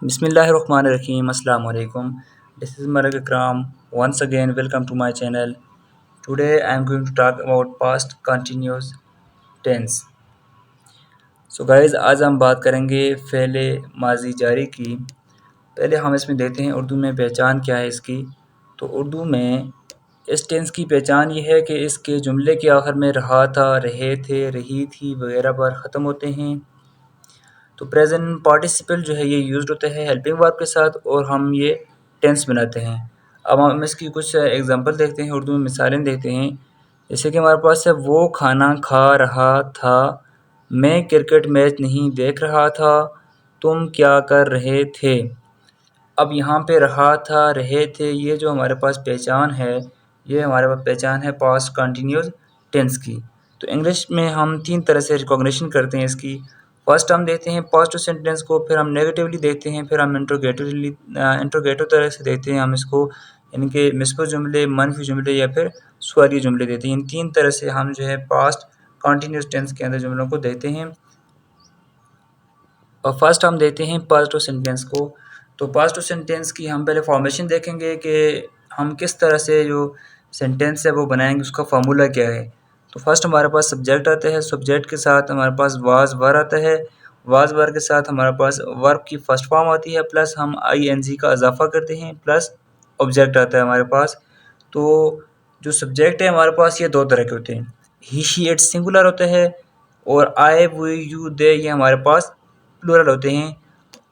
Bismillahirrahmanirrahim. Assalamu alaikum. This is Marag Ikram. Once again, welcome to my channel. Today I am going to talk about past continuous tense. So guys, आज हम बात करेंगे फ़ेले माजी जारी की। पहले हम इसमें देखते हैं उर्दू में पहचान क्या है इसकी। तो उर्दू में इस टेंस की पहचान ये है कि इसके जुमले के आखिर में रहा था, रहे थे, रही थी वगैरह पर ख़त्म होते हैं। तो प्रेजेंट पार्टिसिपल जो है ये यूज़ होता है हेल्पिंग वर्ब के साथ और हम ये टेंस बनाते हैं। अब हम इसकी कुछ एग्जांपल देखते हैं, उर्दू में मिसालें देखते हैं। जैसे कि हमारे पास है, वो खाना खा रहा था, मैं क्रिकेट मैच नहीं देख रहा था, तुम क्या कर रहे थे। अब यहाँ पे रहा था, रहे थे, ये जो हमारे पास पहचान है, ये हमारे पास पहचान है पास्ट कंटिन्यूस टेंस की। तो इंग्लिश में हम 3 तरह से रिकॉग्निशन करते हैं इसकी। फर्स्ट हम देखते हैं पॉजिटिव सेंटेंस को, फिर हम नेगेटिवली देखते हैं, फिर हम इंट्रोगेटिव तरह से देखते हैं हम इसको, यानी कि मिसबत जुमले, मनफी जुमले या फिर सवालिया जुमले देते हैं। इन 3 तरह से हम जो है पास्ट कंटिन्यूस टेंस के अंदर जुमलों को देखते हैं। और फर्स्ट हम देखते हैं पॉजिटिव सेंटेंस को। तो पॉजिटिव सेंटेंस की हम पहले फॉर्मेशन देखेंगे कि हम किस तरह से जो सेंटेंस है वो बनाएंगे, उसका फार्मूला क्या है। तो फर्स्ट हमारे पास सब्जेक्ट आता है, सब्जेक्ट के साथ हमारे पास वाज वर आता है, वाज वर के साथ हमारे पास वर्ब की फर्स्ट फॉर्म आती है, प्लस हम ING का इजाफा करते हैं, प्लस ऑब्जेक्ट आता है हमारे पास। तो जो सब्जेक्ट है हमारे पास ये 2 तरह के होते हैं, ही शी इट सिंगुलर होता है और आई वी यू दे ये हमारे पास प्लूरल होते हैं।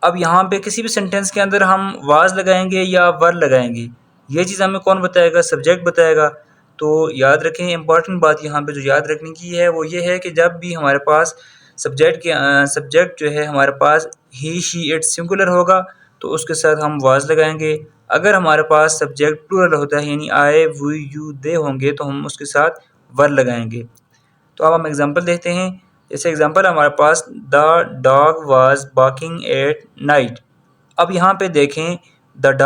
अब यहाँ पे किसी भी सेंटेंस के अंदर हम वाज लगाएंगे या वर लगाएंगे, ये चीज़ हमें कौन बताएगा, सब्जेक्ट बताएगा। तो याद रखें, इंपॉर्टेंट बात यहाँ पे जो याद रखने की है वो ये है कि जब भी हमारे पास सब्जेक्ट जो है हमारे पास ही शी इट सिंगुलर होगा तो उसके साथ हम वाज लगाएंगे। अगर हमारे पास सब्जेक्ट प्लूरल होता है यानी आई वी यू दे होंगे तो हम उसके साथ वर लगाएंगे। तो अब हम एग्जांपल देखते हैं। जैसे एग्जांपल हमारे पास the dog was barking at night. अब यहाँ पे देखें द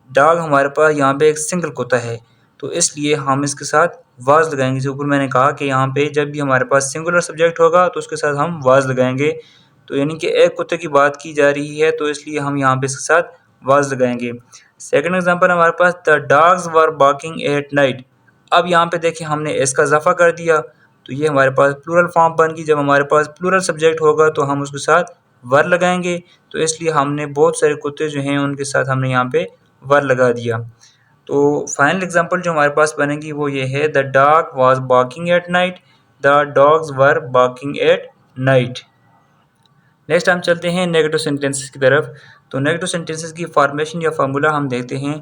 डॉग हमारे पास यहाँ पे एक सिंगल कुत्ता है, तो इसलिए हम इसके साथ वाज लगाएंगे। जो ऊपर मैंने कहा कि यहाँ पे जब भी हमारे पास सिंगुलर सब्जेक्ट होगा तो उसके साथ हम वाज लगाएंगे। तो यानी कि एक कुत्ते की बात की जा रही है तो इसलिए हम यहाँ पे इसके साथ वाज लगाएंगे। सेकंड एग्जांपल हमारे पास the dogs were barking at night. अब यहाँ पे देखें हमने इसका इजाफा कर दिया तो ये हमारे पास प्लूरल फॉर्म बन गई। जब हमारे पास प्लूरल सब्जेक्ट होगा तो हम उसके साथ वर लगाएंगे, तो इसलिए हमने बहुत सारे कुत्ते जो हैं उनके साथ हमने यहाँ पे वर लगा दिया। तो फाइनल एग्जांपल जो हमारे पास बनेगी वो ये है the dog was barking at night, the dogs were barking at night. Next हम चलते हैं नेगेटिव सेंटेंसेस की तरफ। तो नेगेटिव सेंटेंसेस की फॉर्मेशन या फार्मूला हम देखते हैं।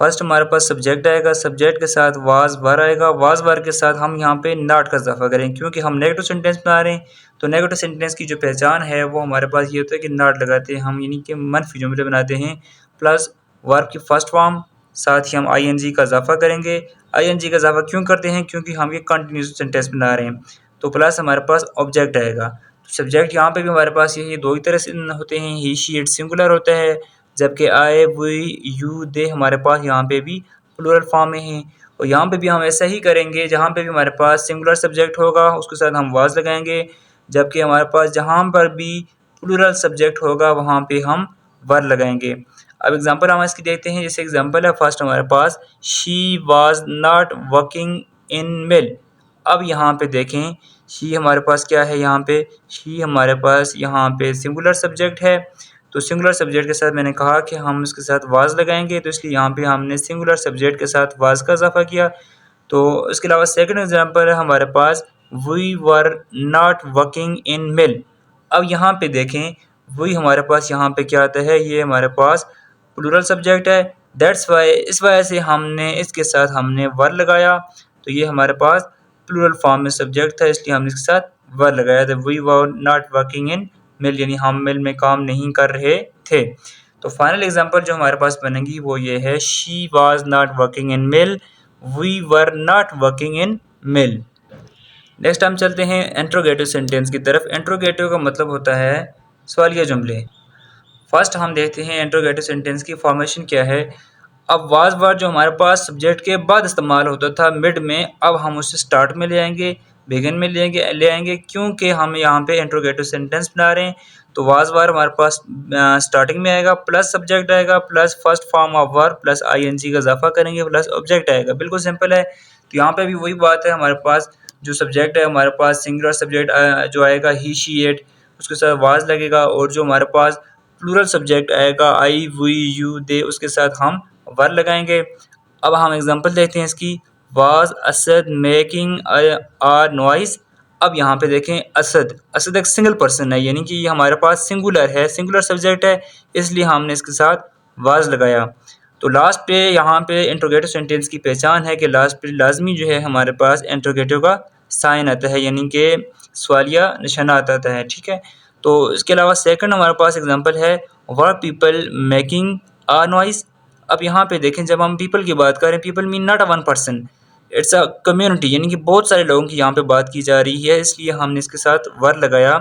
फर्स्ट हमारे पास सब्जेक्ट आएगा, सब्जेक्ट के साथ वाज वर आएगा, वाज वर के साथ हम यहाँ पे नॉट का इजाफा करें, क्योंकि हम नेगेटिव सेंटेंस बना रहे हैं। तो नेगेटिव सेंटेंस की जो पहचान है वो हमारे पास ये होता है कि नॉट लगाते हैं हम, यानी कि मनफी जुमले बनाते हैं, प्लस वर्ब की फर्स्ट फॉर्म, साथ ही हम ING का इजाफा करेंगे। ING का इजाफा क्यों करते हैं, क्योंकि हम ये कंटिन्यूस सेंटेंस बना रहे हैं। तो प्लस हमारे पास ऑब्जेक्ट आएगा। तो सब्जेक्ट यहाँ पे भी हमारे पास ये 2 ही तरह से होते हैं, ही शी इट सिंगुलर होता है, जबकि आई वी यू दे हमारे पास यहाँ पे भी प्लूरल फॉर्म में है। और यहाँ पे भी हम ऐसा ही करेंगे, जहाँ पे भी हमारे पास सिंगुलर सब्जेक्ट होगा उसके साथ हम वाज लगाएंगे, जबकि हमारे पास जहाँ पर भी प्लूरल सब्जेक्ट होगा वहाँ पे हम वर लगाएंगे। अब एग्जांपल हम इसकी देखते हैं। जैसे एग्जांपल है फर्स्ट हमारे पास she was not working in mill. अब यहाँ पे देखें शी हमारे पास क्या है, यहाँ पे शी हमारे पास यहाँ पे सिंगुलर सब्जेक्ट है। तो सिंगुलर सब्जेक्ट के साथ मैंने कहा कि हम इसके साथ वाज लगाएंगे, तो इसलिए यहाँ पे हमने सिंगुलर सब्जेक्ट के साथ वाज का इजाफा किया। तो इसके अलावा सेकंड एग्जांपल है हमारे पास we were not working in mill. अब यहाँ पे देखें वी हमारे पास यहाँ पे क्या आता है, ये हमारे पास प्लूरल सब्जेक्ट है, दैट्स वाई इस वजह से हमने इसके साथ हमने वर लगाया। तो ये हमारे पास प्लूरल फॉर्म में सब्जेक्ट था, इसलिए हमने इसके साथ वर लगाया था। We were not working in mill, यानी हम मिल में काम नहीं कर रहे थे। तो फाइनल एग्जांपल जो हमारे पास बनेगी वो ये है she was not working in mill, we were not working in mill. Next हम चलते हैं इंट्रोगेटिव सेंटेंस की तरफ। इंट्रोगेटिव का मतलब होता है सवालिया जुमले। फर्स्ट हम देखते हैं इंट्रोगेटिव सेंटेंस की फॉर्मेशन क्या है। अब वाज वर्ड जो हमारे पास सब्जेक्ट के बाद इस्तेमाल होता था मिड में, अब हम उसे स्टार्ट में ले आएंगे। बिगिन में ले आएंगे क्योंकि हम यहाँ पे इंट्रोगेटिव सेंटेंस बना रहे हैं। तो वाज वर्ब हमारे पास स्टार्टिंग में आएगा, प्लस सब्जेक्ट आएगा, plus first form of verb, plus ING का इजाफा करेंगे, प्लस ऑब्जेक्ट आएगा। बिल्कुल सिंपल है। तो यहाँ पे भी वही बात है, हमारे पास जो सब्जेक्ट है हमारे पास सिंगुलर सब्जेक्ट जो आएगा ही शी इट, उसके साथ वाज लगेगा, और जो हमारे पास प्लूरल सब्जेक्ट आएगा आई वी यू दे, उसके साथ हम वर्ब लगाएंगे। अब हम एग्जांपल देखते हैं इसकी। Was Asad making a noise. अब यहाँ पे देखें असद एक सिंगल पर्सन है, यानी कि ये हमारे पास सिंगुलर है, सिंगुलर सब्जेक्ट है, इसलिए हमने इसके साथ वाज लगाया। तो लास्ट पे यहाँ पे इंट्रोगेटिव सेंटेंस की पहचान है कि लास्ट पे लाजमी जो है हमारे पास इंट्रोगेटिव का साइन आता है, यानी कि सवालिया निशाना आता है। ठीक है। तो इसके अलावा सेकंड हमारे पास एग्जांपल है were people making a noise. अब यहाँ पे देखें, जब हम पीपल की बात करें, people mean not a one person, it's a community, यानी कि बहुत सारे लोगों की यहाँ पे बात की जा रही है, इसलिए हमने इसके साथ वर लगाया।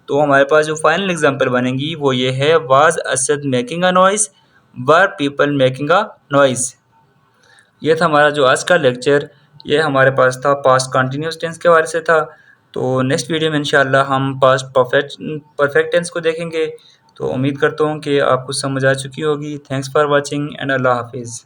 तो हमारे पास जो फाइनल एग्जांपल बनेगी वो ये है, was Asad making a noise, were people making a noise. ये था हमारा जो आज का लेक्चर, ये हमारे पास था पास्ट कंटिन्यूस टेंस के बारे से था। तो नेक्स्ट वीडियो में इंशाल्लाह हम पास्ट परफेक्ट टेंस को देखेंगे। तो उम्मीद करता हूँ कि आपको समझ आ चुकी होगी। थैंक्स फॉर वॉचिंग एंड अल्लाह हाफिज़।